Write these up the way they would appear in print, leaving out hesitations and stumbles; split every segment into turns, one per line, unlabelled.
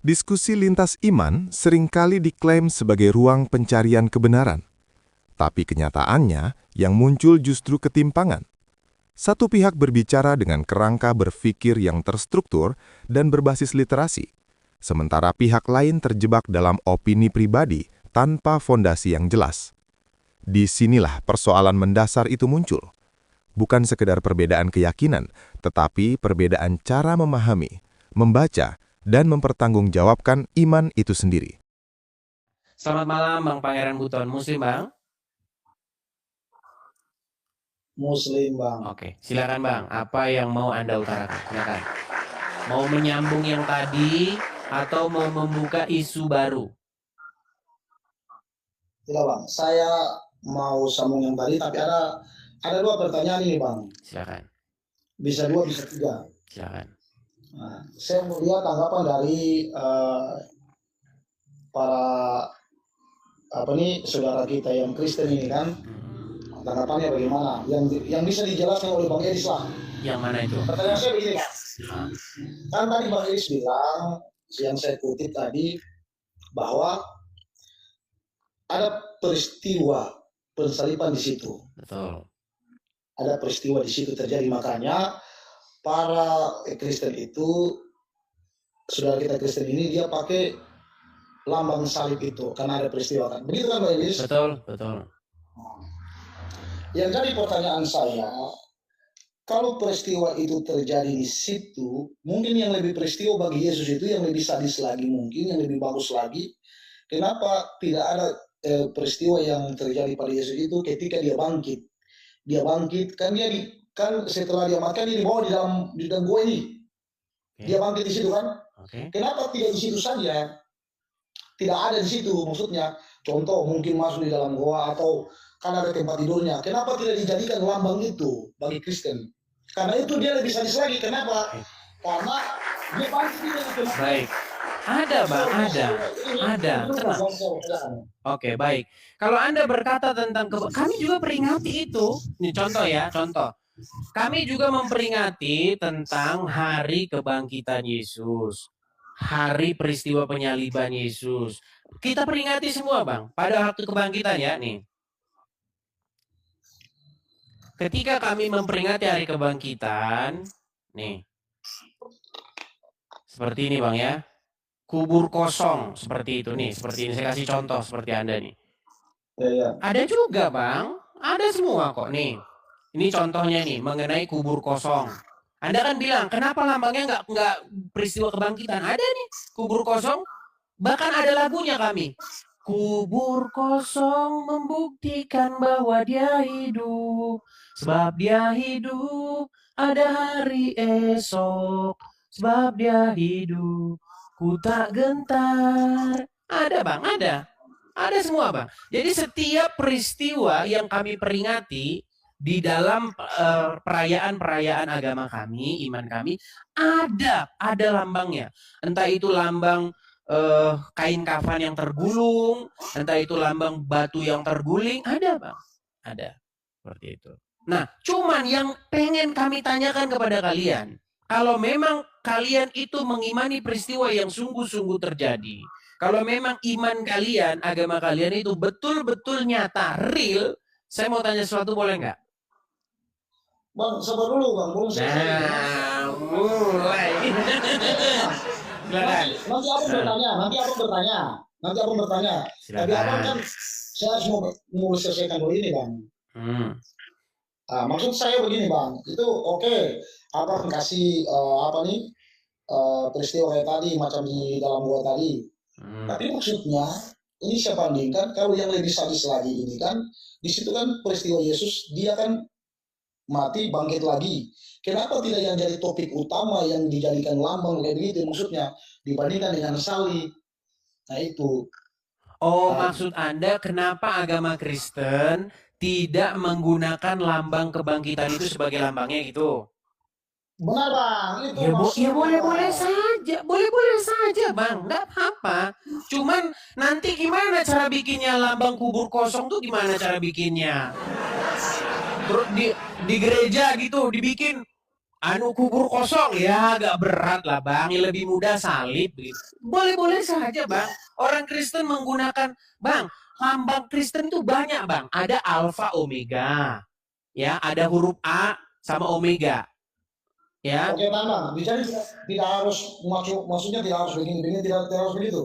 Diskusi lintas iman seringkali diklaim sebagai ruang pencarian kebenaran. Tapi kenyataannya yang muncul justru ketimpangan. Satu pihak berbicara dengan kerangka berpikir yang terstruktur dan berbasis literasi, sementara pihak lain terjebak dalam opini pribadi tanpa fondasi yang jelas. Disinilah persoalan mendasar itu muncul. Bukan sekedar perbedaan keyakinan, tetapi perbedaan cara memahami, membaca, dan mempertanggungjawabkan iman itu sendiri.
Selamat malam Bang Pangeran Buton. Muslim Bang?
Muslim Bang.
Oke, silakan Bang. Apa yang mau Anda utarakan? Silakan. Mau menyambung yang tadi atau mau membuka isu baru?
Tidak Bang, saya mau sambung yang tadi, tapi ada dua pertanyaan ini Bang.
Silakan.
Bisa dua, bisa tiga.
Silakan.
Nah, saya mau lihat tanggapan dari para saudara kita yang Kristen ini kan. Tanggapannya bagaimana? Yang bisa dijelaskan oleh Bang Edis lah.
Yang mana itu?
Pertanyaan saya begini Bang. Kan tadi Bang Edis bilang, yang saya kutip tadi, bahwa ada peristiwa pensaliban di situ.
Betul.
Ada peristiwa di situ terjadi, makanya para Kristen itu, saudara kita Kristen ini, dia pakai lambang salib itu karena ada peristiwa kan. Begitu kan Pak Edis?
Betul, betul.
Yang jadi pertanyaan saya, kalau peristiwa itu terjadi di situ, mungkin yang lebih peristiwa bagi Yesus itu yang lebih sadis lagi, mungkin yang lebih bagus lagi. Kenapa tidak ada peristiwa yang terjadi pada Yesus itu ketika dia bangkit? Dia bangkit kan kan setelah dia makan dia dibawa di dalam gua ini. Dia bangkit di situ kan? Kenapa tidak di situ saja? Tidak ada di situ, maksudnya. Contoh mungkin masuk di dalam gua atau kan ada tempat tidurnya. Kenapa tidak dijadikan lambang itu bagi Kristen? Karena itu dia lebih sadis lagi. Kenapa? Karena dia bangkit di dalam.
Baik. Ada Bang, ada. Tenang. Oke, baik. Kalau Anda berkata tentang kami juga peringati itu. Ini contoh ya, contoh. Kami juga memperingati tentang hari kebangkitan Yesus. Hari peristiwa penyaliban Yesus. Kita peringati semua Bang, pada waktu kebangkitan ya, nih. Ketika kami memperingati hari kebangkitan, nih. Seperti ini Bang ya. Kubur kosong seperti itu nih, seperti ini saya kasih contoh seperti Anda nih. Ada juga Bang, ada semua kok nih. Ini contohnya nih mengenai kubur kosong. Anda kan bilang kenapa lambangnya nggak peristiwa kebangkitan? Ada nih kubur kosong, bahkan ada lagunya kami. Kubur kosong membuktikan bahwa dia hidup, sebab dia hidup, ada hari esok, sebab dia hidup, ku tak gentar. Ada Bang, ada semua Bang. Jadi setiap peristiwa yang kami peringati di dalam perayaan-perayaan agama kami, iman kami, ada lambangnya. Entah itu lambang kain kafan yang tergulung, entah itu lambang batu yang terguling, ada Bang, ada seperti itu. Nah, cuman yang pengen kami tanyakan kepada kalian, kalau memang kalian itu mengimani peristiwa yang sungguh-sungguh terjadi, kalau memang iman kalian, agama kalian itu betul-betul nyata, real, saya mau tanya sesuatu boleh nggak?
Bang, sabar dulu Bang, belum selesai.
Nah, mulai.
Nanti abang bertanya. Tapi abang kan saya harus mau selesaikan dulu ini Bang. Maksud saya begini Bang, itu oke, abang kasih peristiwa kayak tadi macam di dalam gua tadi. Tapi maksudnya ini saya bandingkan kalau yang lebih sadis lagi ini kan di situ kan peristiwa Yesus dia kan mati bangkit lagi. Kenapa tidak yang jadi topik utama yang dijadikan lambang kayak begitu maksudnya dibandingkan dengan salib? Nah itu.
Maksud Anda kenapa agama Kristen tidak menggunakan lambang kebangkitan itu sebagai lambangnya gitu?
Benar Bang, itu
ya boleh-boleh saja Bang, nggak apa-apa. Cuman nanti gimana cara bikinnya lambang kubur kosong tuh gimana cara bikinnya? Terus di gereja gitu dibikin kubur kosong ya agak berat lah bang, yang lebih mudah salib gitu. Boleh-boleh saja bang. Orang Kristen menggunakan bang, lambang Kristen itu banyak bang. Ada alfa omega, ya ada huruf A sama omega, ya.
Oke bang, bicara tidak harus maksudnya tidak harus begini, tidak harus begitu.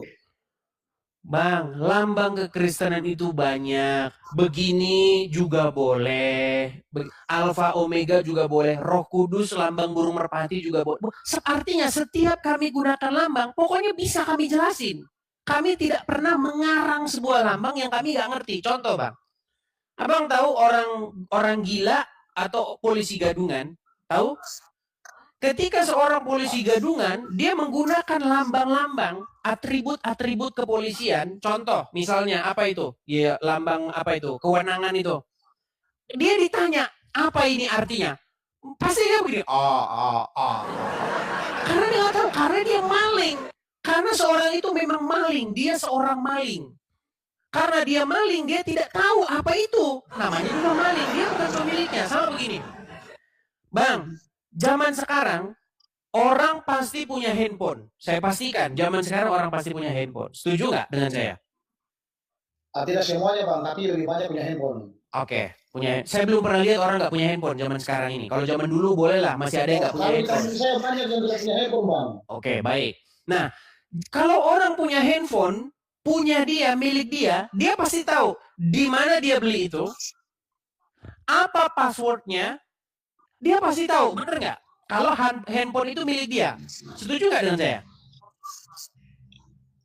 Bang, lambang kekristenan itu banyak. Begini juga boleh. Alfa Omega juga boleh. Roh Kudus, lambang burung merpati juga boleh. Artinya setiap kami gunakan lambang, pokoknya bisa kami jelasin. Kami tidak pernah mengarang sebuah lambang yang kami nggak ngerti. Contoh bang, abang tahu orang gila atau polisi gadungan? Tahu? Ketika seorang polisi gadungan, dia menggunakan lambang-lambang, atribut-atribut kepolisian. Contoh, misalnya apa itu? Ya, lambang apa itu? Kewenangan itu. Dia ditanya, apa ini artinya? Pasti dia begini, oh. Karena dia nggak tahu, karena dia maling. Karena seorang itu memang maling, dia seorang maling. Karena dia maling, dia tidak tahu apa itu. Namanya juga maling, dia bukan pemiliknya. Sama begini. Bang, zaman sekarang orang pasti punya handphone. Saya pastikan zaman sekarang orang pasti punya handphone. Setuju nggak dengan saya?
Tidak semuanya bang, tapi lebih banyak punya handphone.
Oke, punya. Saya belum pernah lihat orang nggak punya handphone zaman sekarang ini. Kalau zaman dulu boleh lah, masih ada yang nggak punya handphone.
Saya banyak yang tidak punya handphone bang.
Oke, baik. Nah, kalau orang punya handphone, punya dia, milik dia, dia pasti tahu di mana dia beli itu, apa passwordnya, dia pasti tahu, bener nggak? Kalau handphone itu milik dia, setuju nggak dengan saya?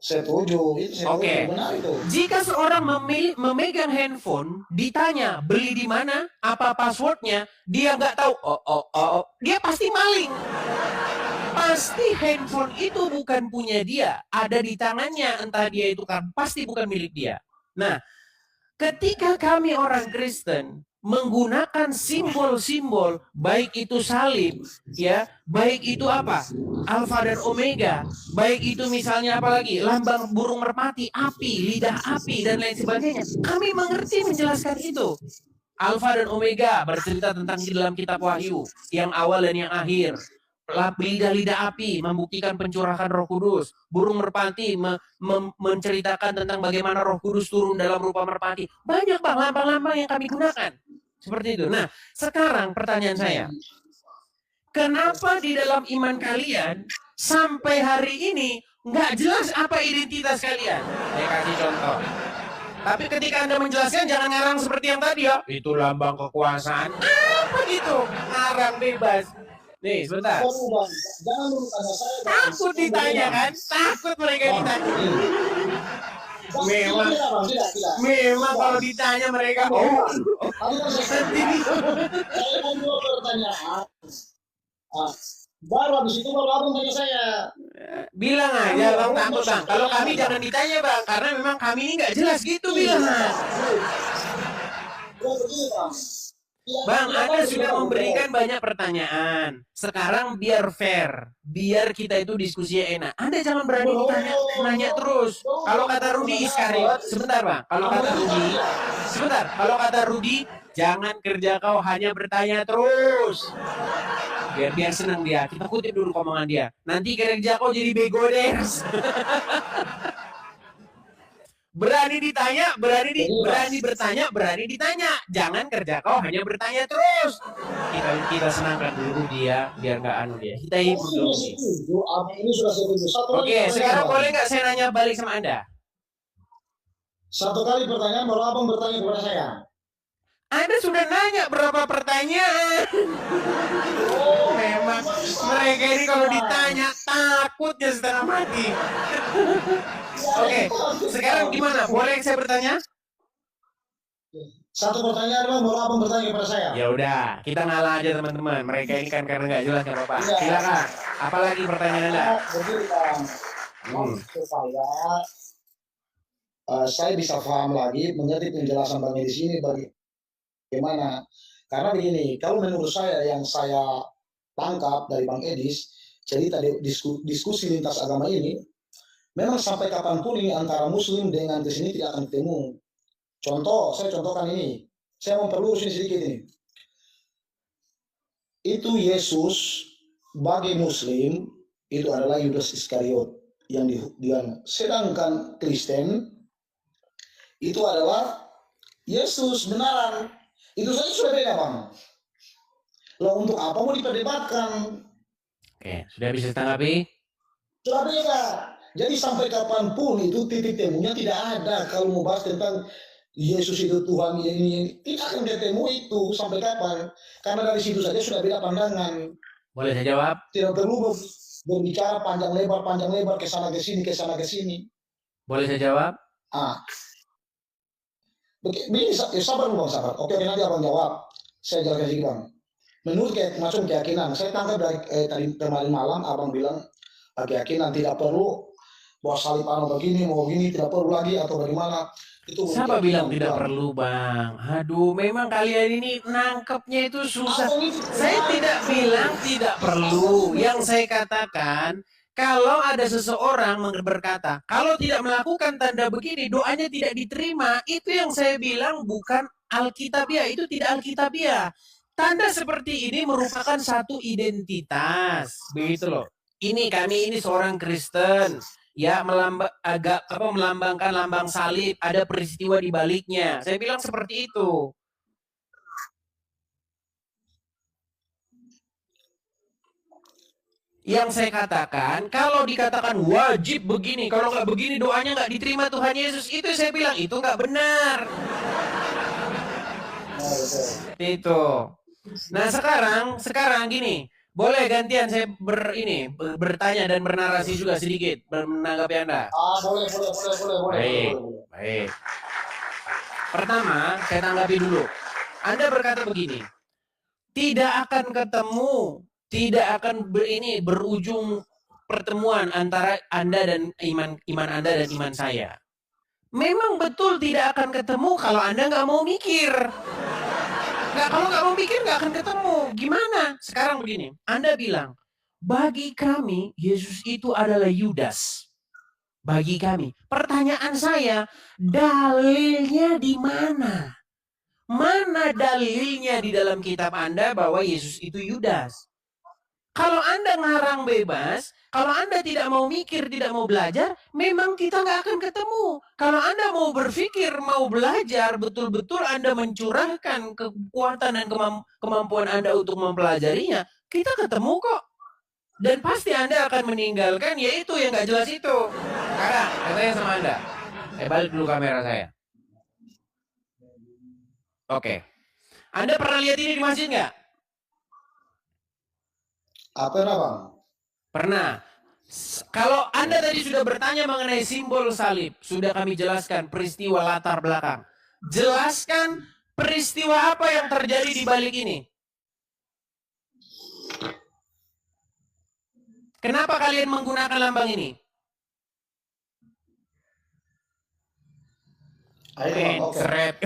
Setuju.
Oke. Jika seorang memegang handphone, ditanya beli di mana, apa passwordnya, dia nggak tahu. Dia pasti maling. Pasti handphone itu bukan punya dia, ada di tangannya, entah dia itu kan pasti bukan milik dia. Nah, ketika kami orang Kristen menggunakan simbol-simbol, baik itu salib, ya, baik itu apa, alfa dan omega, baik itu misalnya apalagi lambang burung merpati, api, lidah api dan lain sebagainya. Kami mengerti menjelaskan itu. Alfa dan omega bercerita tentang di dalam kitab Wahyu, yang awal dan yang akhir. Lidah-lidah api membuktikan pencurahan Roh Kudus. Burung merpati menceritakan tentang bagaimana Roh Kudus turun dalam rupa merpati. Banyak bang lambang-lambang yang kami gunakan. Seperti itu. Nah, sekarang pertanyaan saya. Kenapa di dalam iman kalian sampai hari ini nggak jelas apa identitas kalian? Saya kasih contoh. Tapi ketika Anda menjelaskan, jangan ngarang seperti yang tadi ya. Itu lambang kekuasaan. Apa gitu? Ngarang bebas. Nih, sebentar.
Jangan dulu tanya saya.
Takut ditanya kan? Takut mereka ditanya. Memang kalau ditanya mereka,
saya kan dua pertanyaan. Baru habis itu baru abang tanya saya.
Bilang aja bang, takut bang. Kalau kami jangan ditanya bang, karena memang kami ini nggak jelas gitu bilang. Bang, Anda sudah memberikan banyak pertanyaan. Sekarang biar fair, biar kita itu diskusinya enak. Anda jangan berani nanya terus. Kalau kata Rudi Iskariot, sebentar bang. Kalau kata Rudi, jangan kerja kau hanya bertanya terus. Biar senang dia. Kita kutip dulu omongan dia. Nanti kerja kau jadi bego deh. Berani ditanya, berani bertanya, berani ditanya. Jangan kerja kau hanya bertanya terus. Kita senangkan dulu dia, biar nggak anu dia. Kita hibur dulu. Oke, sekarang boleh nggak saya nanya balik sama Anda?
Satu kali pertanyaan baru abang bertanya kepada saya.
Anda sudah nanya berapa pertanyaan? Memang mereka ini kalau ditanya takutnya setengah mati. Oke, sekarang gimana? Boleh saya bertanya?
Satu pertanyaan bang, baru abang bertanya kepada saya.
Ya udah, kita ngalah aja teman-teman. Mereka ini kan karena nggak jelas nggak apa-apa. Silakan. Apalagi pertanyaan Anda?
Begini bang, supaya saya bisa paham lagi, mengerti penjelasan bang di sini bagaimana. Karena begini, kalau menurut saya yang saya tangkap dari Bang Edis, jadi tadi diskusi lintas agama ini, memang sampai kapanpun ini antara Muslim dengan Kristen ini tidak akan ketemu. Contoh, saya contohkan ini. Saya memperlurus ini sedikit ini. itu Yesus bagi Muslim itu adalah Yudas Iskariot yang sedangkan Kristen itu adalah Yesus benaran. Itu saja sudah beda, Bang. Lah untuk apa mau diperdebatkan?
Oke, sudah bisa ditanggapi?
Sudah beda. Jadi sampai kapanpun itu titik temunya tidak ada. Kalau mau bahas tentang Yesus itu Tuhan ini tidak akan ketemu itu sampai kapan? Karena dari situ saja sudah beda pandangan.
Boleh saya jawab?
Tidak perlu berbicara panjang lebar ke sana ke sini.
Boleh saya jawab?
Begini, sabar Bang, sabar. Oke, nanti Abang jawab. Saya jelaskan sedikit, Bang. Menurut macam keyakinan, saya tangkap dari tadi kemarin malam Abang bilang keyakinan tidak perlu bahwa salib begini, mau begini, tidak perlu lagi atau bagaimana. Itu
siapa bilang tidak perlu, Bang? Aduh, memang kalian ini nangkepnya itu susah. Saya tidak bilang tidak perlu. Yang saya katakan, kalau ada seseorang berkata, kalau tidak melakukan tanda begini, doanya tidak diterima. Itu yang saya bilang bukan Alkitabiah, itu tidak Alkitabiah. Tanda seperti ini merupakan satu identitas. Begitu loh. Kami ini seorang Kristen. Ya, melambangkan lambang salib, ada peristiwa di baliknya. Saya bilang seperti itu. Yang saya katakan, kalau dikatakan wajib begini, kalau nggak begini doanya nggak diterima Tuhan Yesus, itu saya bilang itu nggak benar. Itu. Nah sekarang gini, boleh gantian saya bertanya dan bernarasi juga sedikit menanggapi Anda.
Boleh.
Baik. Pertama, saya tanggapi dulu. Anda berkata begini, tidak akan ketemu, tidak akan berujung pertemuan antara Anda dan iman Anda dan iman saya. Memang betul tidak akan ketemu kalau Anda nggak mau mikir. Kalau nggak mau mikir nggak akan ketemu. Gimana? Sekarang begini, Anda bilang, bagi kami Yesus itu adalah Yudas. Bagi kami. Pertanyaan saya, dalilnya di mana? Mana dalilnya di dalam kitab Anda bahwa Yesus itu Yudas? Kalau Anda ngarang bebas, kalau Anda tidak mau mikir, tidak mau belajar, memang kita nggak akan ketemu. Kalau Anda mau berpikir, mau belajar, betul-betul Anda mencurahkan kekuatan dan kemampuan Anda untuk mempelajarinya, kita ketemu kok. Dan pasti Anda akan meninggalkan, yaitu yang nggak jelas itu. Sekarang, katanya sama Anda. Balik dulu kamera saya. Oke. Anda pernah lihat ini di masjid nggak?
Apa Bang?
Pernah. Kalau Anda tadi sudah bertanya mengenai simbol salib, sudah kami jelaskan peristiwa latar belakang. Jelaskan peristiwa apa yang terjadi di balik ini. Kenapa kalian menggunakan lambang ini? Mencret.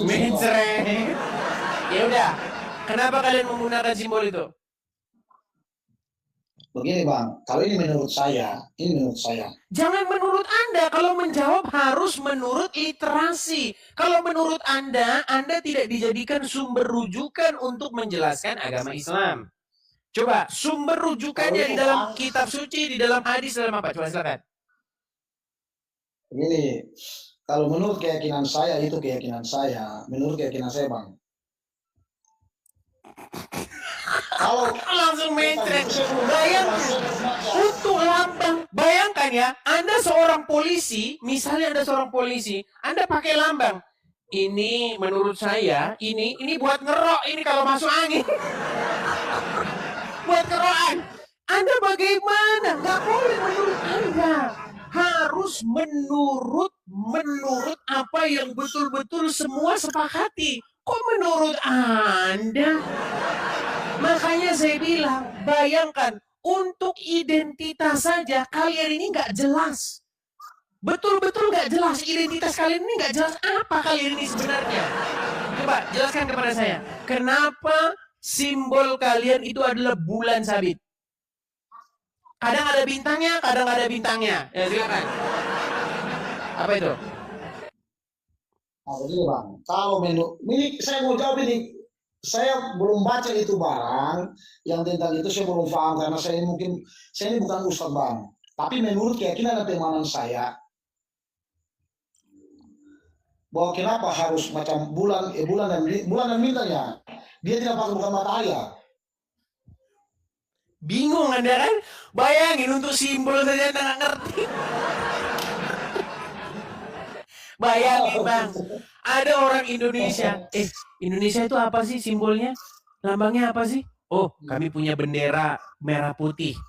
Mencret. Ya udah. Kenapa kalian menggunakan simbol itu?
Begini Bang, kalau ini menurut saya.
Jangan menurut Anda, kalau menjawab harus menurut literasi. Kalau menurut Anda tidak dijadikan sumber rujukan untuk menjelaskan agama Islam. Coba, sumber rujukannya di dalam kitab suci, di dalam hadis, dalam apa? Coba silakan.
Begini, kalau menurut keyakinan saya, itu keyakinan saya. Menurut keyakinan saya Bang.
Kalau langsung mencret, bayangkan untuk lambang, bayangkan ya, Anda seorang polisi, misalnya Anda seorang polisi, Anda pakai lambang. Ini menurut saya, ini buat ngerok, ini kalau masuk angin. Buat kerokan. Anda bagaimana? Nggak boleh menurut Anda. Harus menurut apa yang betul-betul semua sepakati. Kok menurut Anda? Makanya saya bilang, bayangkan, untuk identitas saja kalian ini nggak jelas. Betul-betul nggak jelas, identitas kalian ini nggak jelas apa kalian ini sebenarnya. Coba jelaskan kepada saya, kenapa simbol kalian itu adalah bulan sabit? Kadang ada bintangnya, kadang ada bintangnya. Ya silakan. Apa itu?
begini Bang, kalau ini saya mau jawab ini, saya belum baca itu barang yang tentang itu saya belum paham karena saya ini bukan ustadz Bang. Tapi menurut keyakinan dan pemahaman saya bahwa kenapa harus macam bulan dan bintang ya, dia tidak pakai bukan matahari ya.
Bingung Anda kan? Bayangin untuk simbol saja Anda nggak ngerti. Bayangin Bang, ada orang Indonesia. Indonesia itu apa sih simbolnya? Lambangnya apa sih? Oh, kami punya bendera merah putih.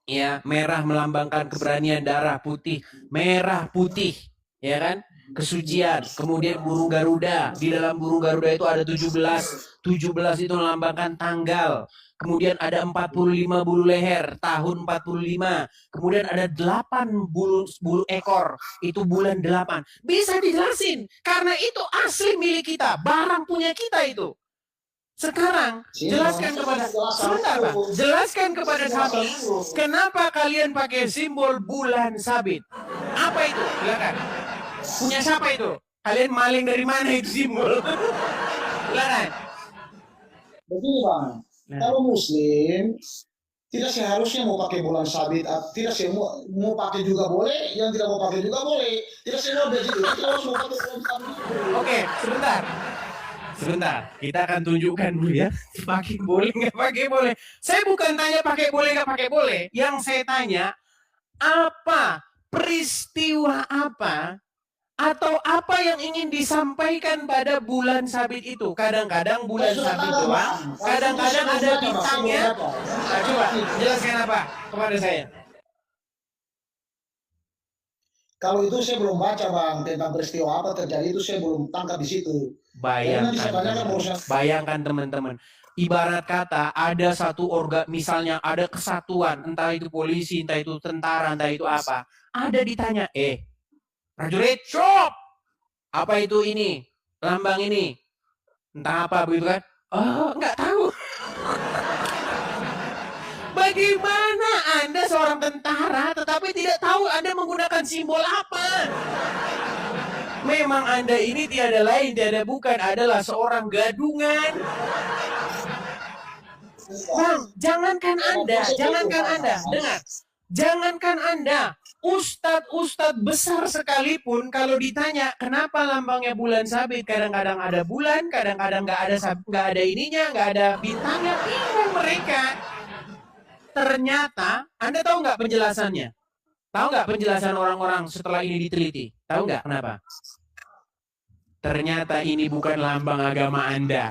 Ya, merah melambangkan keberanian, darah putih, merah putih, ya kan? Kesucian. Kemudian burung Garuda. Di dalam burung Garuda itu ada 17. 17 itu melambangkan tanggal. Kemudian ada 45 bulu leher, tahun 45. Kemudian ada 8 bulu ekor, itu bulan 8. Bisa dijelasin, karena itu asli milik kita, barang punya kita itu. Sekarang, jelaskan kepada, sebentar Pak, jelaskan kepada kami, kenapa kalian pakai simbol bulan sabit? Apa itu? Silakan. Punya siapa itu? Kalian maling dari mana itu simbol? Silakan.
Begini Bang, kalau Muslim tidak seharusnya mau pakai bulan sabit, tidak semua mau pakai juga boleh, yang tidak mau pakai juga boleh, tidak semua begitu. Kita harus mau pakai bulan sabit.
Oke, sebentar. Kita akan tunjukkan dulu ya, pakai boleh nggak pakai boleh. Saya bukan tanya pakai boleh nggak pakai boleh. Yang saya tanya, apa peristiwa apa atau apa yang ingin disampaikan pada bulan sabit itu? Kadang-kadang bulan sabit doang, kadang-kadang ada bintangnya. Nah, coba jelaskan apa kepada saya.
Kalau itu saya belum baca Bang, tentang peristiwa apa terjadi itu saya belum tangkap di situ.
Bayangkan teman-teman. Ibarat kata ada satu misalnya ada kesatuan, entah itu polisi, entah itu tentara, entah itu apa. Ada ditanya, prajurit, stop! Apa itu ini? Lambang ini? Entah apa begitu kan? Oh, nggak tahu. Bagaimana Anda seorang tentara tetapi tidak tahu Anda menggunakan simbol apa? Memang Anda ini tiada lain, tiada bukan adalah seorang gadungan. Bang, jangankan Anda, dengar. Jangankan Anda, ustadz besar sekalipun kalau ditanya kenapa lambangnya bulan sabit, kadang-kadang ada bulan, kadang-kadang nggak ada ininya, nggak ada bintangnya, bingung mereka. Ternyata, Anda tahu nggak penjelasannya? Tahu nggak penjelasan orang-orang setelah ini diteliti? Tahu nggak kenapa? Ternyata ini bukan lambang agama Anda.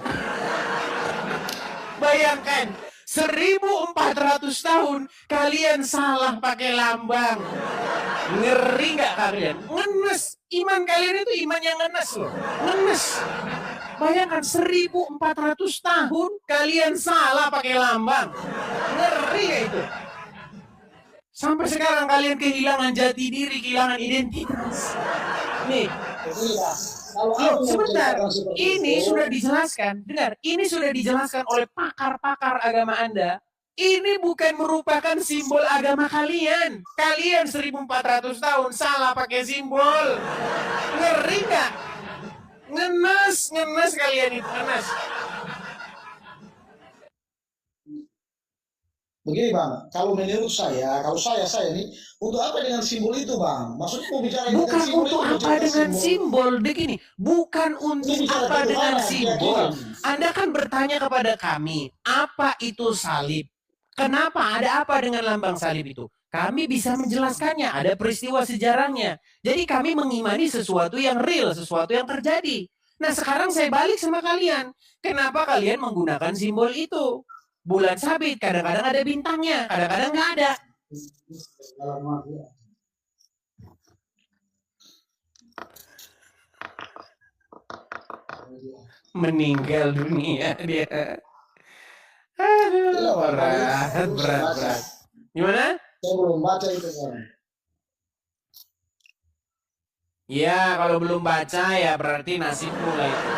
Bayangkan, 1400 tahun kalian salah pakai lambang. Ngeri nggak kalian? Ngenes. Iman kalian itu iman yang ngenes loh. Ngenes. Bayangkan 1400 tahun kalian salah pakai lambang. Ngeri ya itu. Sampai sekarang kalian kehilangan jati diri, kehilangan identitas. Nih. Sebentar, ini sudah dijelaskan. Dengar, ini sudah dijelaskan oleh pakar-pakar agama Anda. Ini bukan merupakan simbol agama kalian. Kalian 1400 tahun salah pakai simbol. Ngeri nggak? Ngenes kalian itu, ngenes.
Begini Bang, kalau menurut saya, saya ini untuk apa dengan simbol itu Bang? Maksudnya mau bicara
bukan
simbol
untuk apa dengan simbol, begini. Bukan untuk apa dengan simbol. Anda kan bertanya kepada kami, apa itu salib? Kenapa? Ada apa dengan lambang salib itu? Kami bisa menjelaskannya, ada peristiwa sejarahnya. Jadi kami mengimani sesuatu yang real, sesuatu yang terjadi. Nah sekarang saya balik sama kalian. Kenapa kalian menggunakan simbol itu? Bulan sabit, kadang-kadang ada bintangnya, kadang-kadang nggak ada. Meninggal dunia dia. Aduh, berat. Gimana?
Saya belum baca itu kan.
Ya, kalau belum baca ya berarti nasibmu lah itu.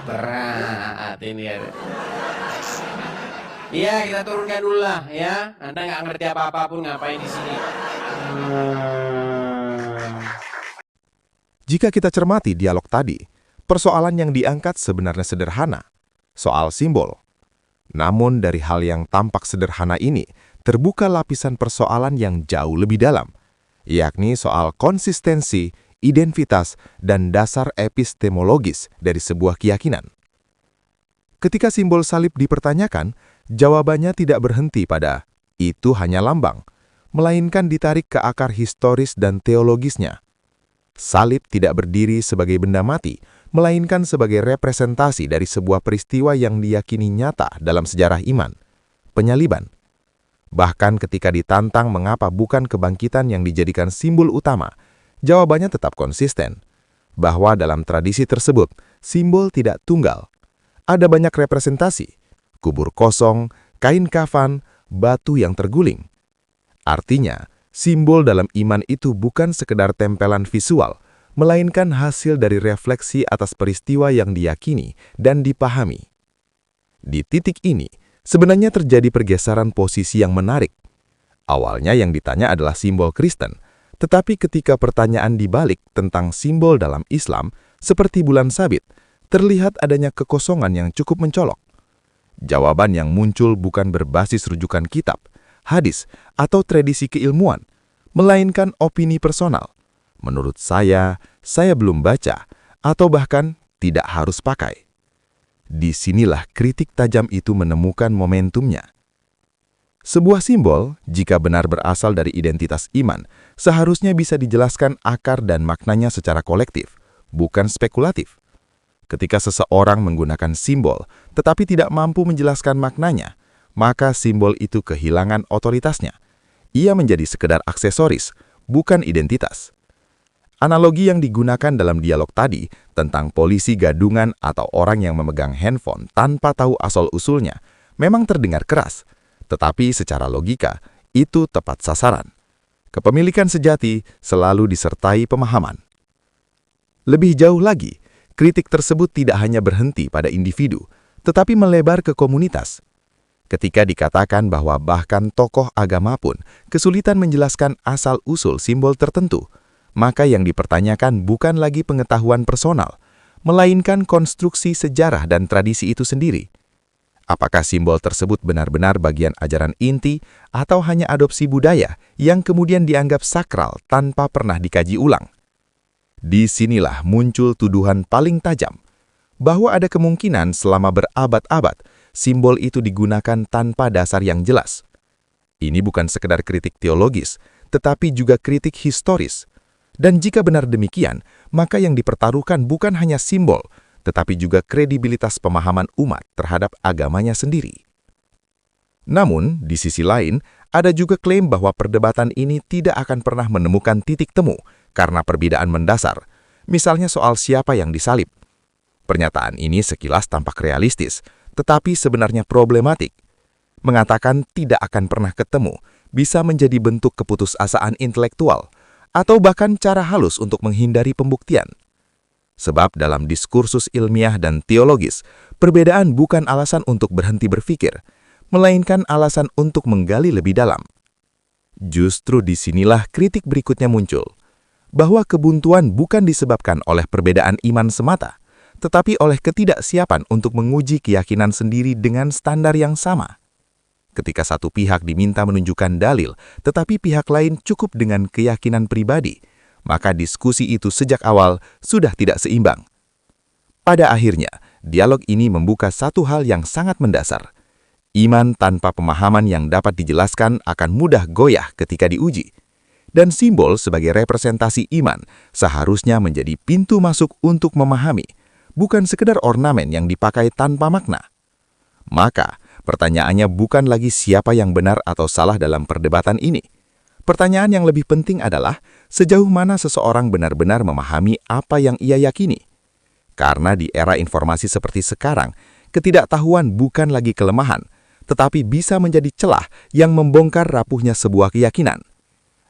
Berat ini ya. Iya, kita turunkan dulu lah ya. Anda nggak ngerti apa-apa pun ngapain di sini.
Jika kita cermati dialog tadi, persoalan yang diangkat sebenarnya sederhana, soal simbol. Namun dari hal yang tampak sederhana ini, terbuka lapisan persoalan yang jauh lebih dalam, yakni soal konsistensi, identitas, dan dasar epistemologis dari sebuah keyakinan. Ketika simbol salib dipertanyakan, jawabannya tidak berhenti pada itu hanya lambang, melainkan ditarik ke akar historis dan teologisnya. Salib tidak berdiri sebagai benda mati, melainkan sebagai representasi dari sebuah peristiwa yang diyakini nyata dalam sejarah iman, penyaliban. Bahkan ketika ditantang mengapa bukan kebangkitan yang dijadikan simbol utama, jawabannya tetap konsisten, bahwa dalam tradisi tersebut, simbol tidak tunggal. Ada banyak representasi, kubur kosong, kain kafan, batu yang terguling. Artinya, simbol dalam iman itu bukan sekedar tempelan visual, melainkan hasil dari refleksi atas peristiwa yang diyakini dan dipahami. Di titik ini, sebenarnya terjadi pergeseran posisi yang menarik. Awalnya yang ditanya adalah simbol Kristen, tetapi ketika pertanyaan dibalik tentang simbol dalam Islam, seperti bulan sabit, terlihat adanya kekosongan yang cukup mencolok. Jawaban yang muncul bukan berbasis rujukan kitab, hadis, atau tradisi keilmuan, melainkan opini personal. Menurut saya belum baca, atau bahkan tidak harus pakai. Disinilah kritik tajam itu menemukan momentumnya. Sebuah simbol, jika benar berasal dari identitas iman, seharusnya bisa dijelaskan akar dan maknanya secara kolektif, bukan spekulatif. Ketika seseorang menggunakan simbol, tetapi tidak mampu menjelaskan maknanya, maka simbol itu kehilangan otoritasnya. Ia menjadi sekedar aksesoris, bukan identitas. Analogi yang digunakan dalam dialog tadi tentang polisi gadungan atau orang yang memegang handphone tanpa tahu asal-usulnya memang terdengar keras, tetapi secara logika itu tepat sasaran. Kepemilikan sejati selalu disertai pemahaman. Lebih jauh lagi, kritik tersebut tidak hanya berhenti pada individu, tetapi melebar ke komunitas. Ketika dikatakan bahwa bahkan tokoh agama pun kesulitan menjelaskan asal-usul simbol tertentu, maka yang dipertanyakan bukan lagi pengetahuan personal, melainkan konstruksi sejarah dan tradisi itu sendiri. Apakah simbol tersebut benar-benar bagian ajaran inti atau hanya adopsi budaya yang kemudian dianggap sakral tanpa pernah dikaji ulang? Disinilah muncul tuduhan paling tajam, bahwa ada kemungkinan selama berabad-abad, simbol itu digunakan tanpa dasar yang jelas. Ini bukan sekedar kritik teologis, tetapi juga kritik historis. Dan jika benar demikian, maka yang dipertaruhkan bukan hanya simbol, tetapi juga kredibilitas pemahaman umat terhadap agamanya sendiri. Namun, di sisi lain, ada juga klaim bahwa perdebatan ini tidak akan pernah menemukan titik temu karena perbedaan mendasar, misalnya soal siapa yang disalib. Pernyataan ini sekilas tampak realistis, tetapi sebenarnya problematik. Mengatakan tidak akan pernah ketemu bisa menjadi bentuk keputusasaan intelektual atau bahkan cara halus untuk menghindari pembuktian. Sebab dalam diskursus ilmiah dan teologis, perbedaan bukan alasan untuk berhenti berpikir, melainkan alasan untuk menggali lebih dalam. Justru disinilah kritik berikutnya muncul, bahwa kebuntuan bukan disebabkan oleh perbedaan iman semata, tetapi oleh ketidaksiapan untuk menguji keyakinan sendiri dengan standar yang sama. Ketika satu pihak diminta menunjukkan dalil, tetapi pihak lain cukup dengan keyakinan pribadi, maka diskusi itu sejak awal sudah tidak seimbang. Pada akhirnya, dialog ini membuka satu hal yang sangat mendasar. Iman tanpa pemahaman yang dapat dijelaskan akan mudah goyah ketika diuji. Dan simbol sebagai representasi iman seharusnya menjadi pintu masuk untuk memahami, bukan sekedar ornamen yang dipakai tanpa makna. Maka, pertanyaannya bukan lagi siapa yang benar atau salah dalam perdebatan ini. Pertanyaan yang lebih penting adalah sejauh mana seseorang benar-benar memahami apa yang ia yakini. Karena di era informasi seperti sekarang, ketidaktahuan bukan lagi kelemahan, tetapi bisa menjadi celah yang membongkar rapuhnya sebuah keyakinan.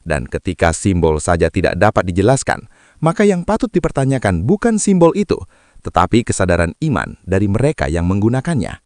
Dan ketika simbol saja tidak dapat dijelaskan, maka yang patut dipertanyakan bukan simbol itu, tetapi kesadaran iman dari mereka yang menggunakannya.